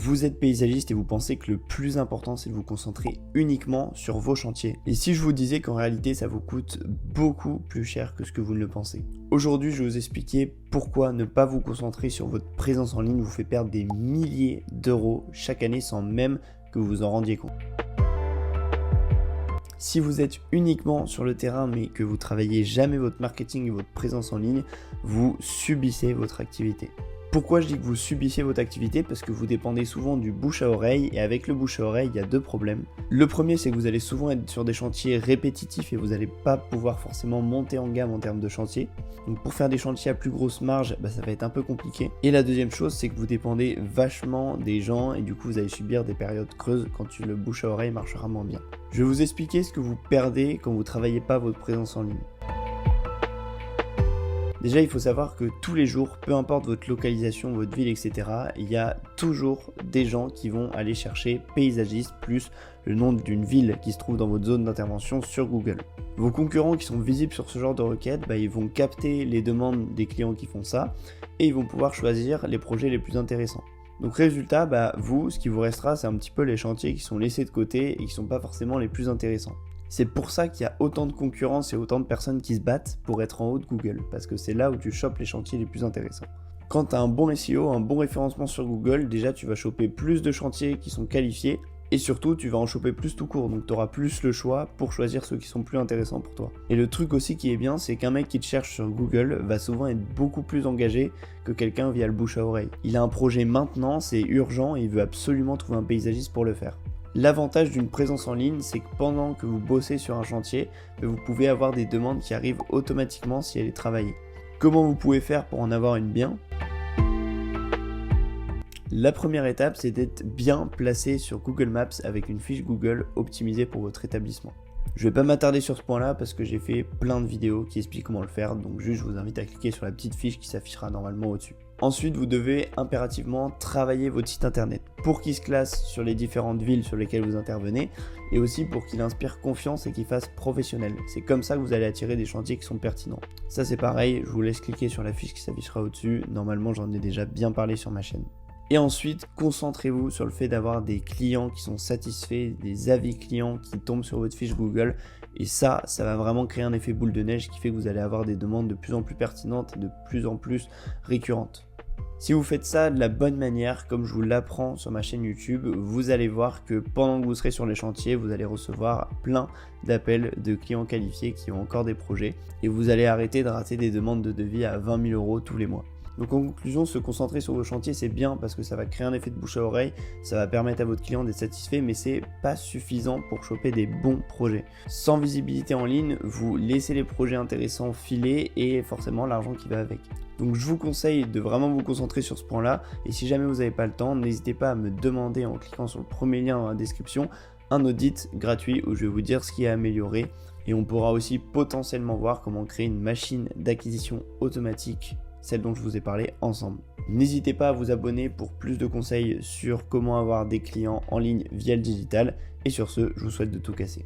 vous êtes paysagiste et vous pensez que le plus important c'est de vous concentrer uniquement sur vos chantiers. Et si je vous disais qu'en réalité ça vous coûte beaucoup plus cher que ce que vous ne le pensez. Aujourd'hui je vais vous expliquer pourquoi ne pas vous concentrer sur votre présence en ligne vous fait perdre des milliers d'euros chaque année sans même que vous vous en rendiez compte. Si vous êtes uniquement sur le terrain mais que vous travaillez jamais votre marketing et votre présence en ligne, vous subissez votre activité. Pourquoi je dis que vous subissez votre activité? Parce que vous dépendez souvent du bouche à oreille et avec le bouche à oreille, il y a deux problèmes. Le premier, c'est que vous allez souvent être sur des chantiers répétitifs et vous n'allez pas pouvoir forcément monter en gamme en termes de chantier. Donc pour faire des chantiers à plus grosse marge, ça va être un peu compliqué. Et la deuxième chose, c'est que vous dépendez vachement des gens et du coup, vous allez subir des périodes creuses quand le bouche à oreille marchera moins bien. Je vais vous expliquer ce que vous perdez quand vous ne travaillez pas votre présence en ligne. Déjà, il faut savoir que tous les jours, peu importe votre localisation, votre ville, etc., il y a toujours des gens qui vont aller chercher paysagiste plus le nom d'une ville qui se trouve dans votre zone d'intervention sur Google. Vos concurrents qui sont visibles sur ce genre de requête, ils vont capter les demandes des clients qui font ça et ils vont pouvoir choisir les projets les plus intéressants. Donc résultat, vous, ce qui vous restera, c'est un petit peu les chantiers qui sont laissés de côté et qui ne sont pas forcément les plus intéressants. C'est pour ça qu'il y a autant de concurrence et autant de personnes qui se battent pour être en haut de Google, parce que c'est là où tu chopes les chantiers les plus intéressants. Quand tu as un bon SEO, un bon référencement sur Google, déjà tu vas choper plus de chantiers qui sont qualifiés, et surtout tu vas en choper plus tout court, donc tu auras plus le choix pour choisir ceux qui sont plus intéressants pour toi. Et le truc aussi qui est bien, c'est qu'un mec qui te cherche sur Google va souvent être beaucoup plus engagé que quelqu'un via le bouche à oreille. Il a un projet maintenant, c'est urgent, et il veut absolument trouver un paysagiste pour le faire. L'avantage d'une présence en ligne, c'est que pendant que vous bossez sur un chantier, vous pouvez avoir des demandes qui arrivent automatiquement si elle est travaillée. Comment vous pouvez faire pour en avoir une bien ? La première étape, c'est d'être bien placé sur Google Maps avec une fiche Google optimisée pour votre établissement. Je ne vais pas m'attarder sur ce point-là parce que j'ai fait plein de vidéos qui expliquent comment le faire, donc juste je vous invite à cliquer sur la petite fiche qui s'affichera normalement au-dessus. Ensuite, vous devez impérativement travailler votre site internet pour qu'il se classe sur les différentes villes sur lesquelles vous intervenez et aussi pour qu'il inspire confiance et qu'il fasse professionnel. C'est comme ça que vous allez attirer des chantiers qui sont pertinents. Ça c'est pareil, je vous laisse cliquer sur la fiche qui s'affichera au-dessus. Normalement, j'en ai déjà bien parlé sur ma chaîne. Et ensuite, concentrez-vous sur le fait d'avoir des clients qui sont satisfaits, des avis clients qui tombent sur votre fiche Google. Et ça va vraiment créer un effet boule de neige qui fait que vous allez avoir des demandes de plus en plus pertinentes et de plus en plus récurrentes. Si vous faites ça de la bonne manière, comme je vous l'apprends sur ma chaîne YouTube, vous allez voir que pendant que vous serez sur les chantiers, vous allez recevoir plein d'appels de clients qualifiés qui ont encore des projets et vous allez arrêter de rater des demandes de devis à 20 000 € tous les mois. Donc en conclusion, se concentrer sur vos chantiers, c'est bien parce que ça va créer un effet de bouche à oreille, ça va permettre à votre client d'être satisfait, mais c'est pas suffisant pour choper des bons projets. Sans visibilité en ligne, vous laissez les projets intéressants filer et forcément l'argent qui va avec. Donc je vous conseille de vraiment vous concentrer sur ce point-là et si jamais vous n'avez pas le temps, n'hésitez pas à me demander en cliquant sur le premier lien dans la description un audit gratuit où je vais vous dire ce qui est amélioré et on pourra aussi potentiellement voir comment créer une machine d'acquisition automatique, celle dont je vous ai parlé ensemble. N'hésitez pas à vous abonner pour plus de conseils sur comment avoir des clients en ligne via le digital et sur ce, je vous souhaite de tout casser.